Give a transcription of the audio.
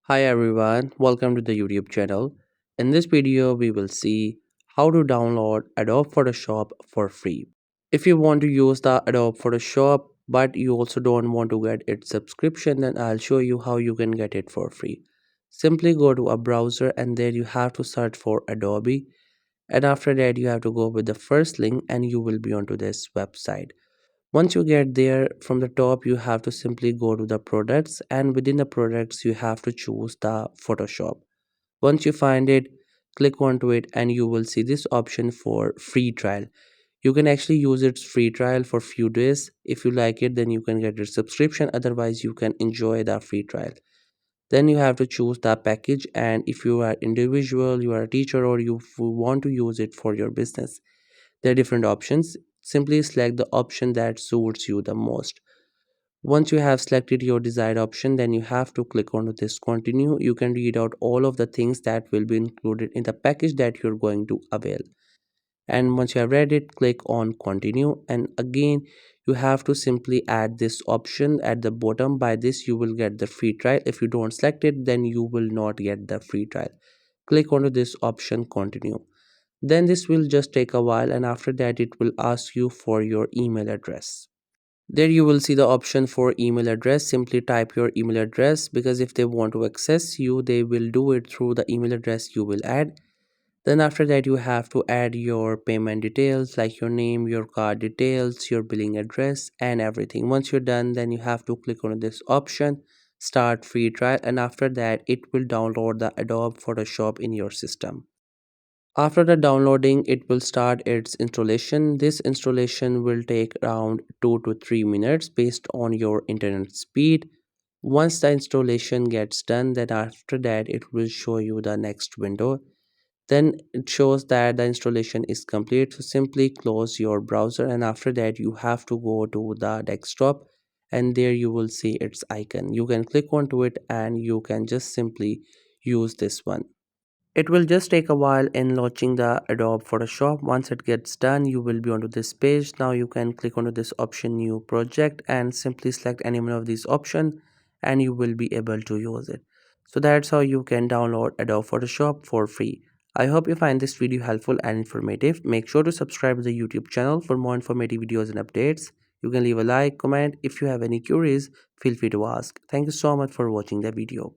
Hi everyone, welcome to the YouTube channel. In this video, we will see how to download Adobe Photoshop for free. If you want to use the Adobe Photoshop but you also don't want to get its subscription, then I'll show you how you can get it for free. Simply go to a browser and there you have to search for Adobe, and after that you have to go with the first link and you will be onto this website. Once you get there, from the top you have to simply go to the products, and within the products you have to choose the Photoshop. Once you find it, click onto it and you will see this option for free trial. You can actually use its free trial for few days. If you like it, then you can get a subscription, otherwise you can enjoy the free trial. Then you have to choose the package, and if you are individual, you are a teacher, or you want to use it for your business, there are different options. Simply select the option that suits you the most. Once you have selected your desired option, then you have to click on this continue. You can read out all of the things that will be included in the package that you're going to avail. And once you have read it, click on continue. And again, you have to simply add this option at the bottom. By this, you will get the free trial. If you don't select it, then you will not get the free trial. Click onto this option continue. Then this will just take a while, and after that it will ask you for your email address. There you will see the option for email address. Simply type your email address, because if they want to access you, they will do it through the email address you will add. Then after that you have to add your payment details like your name, your card details, your billing address and everything. Once you're done, then you have to click on this option start free trial, and after that it will download the Adobe Photoshop in your system. After the downloading, it will start its installation. This installation will take around 2 to 3 minutes based on your internet speed. Once the installation gets done, then after that it will show you the next window. Then it shows that the installation is complete. So simply close your browser, and after that you have to go to the desktop, and there you will see its icon. You can click onto it and you can just simply use this one. It will just take a while in launching the Adobe Photoshop. Once it gets done, you will be onto this page. Now you can click onto this option new project and simply select any one of these options and you will be able to use it. So that's how you can download Adobe Photoshop for free. I hope you find this video helpful and informative. Make sure to subscribe to the YouTube channel for more informative videos and updates. You can leave a like, comment. If you have any queries, feel free to ask. Thank you so much for watching the video.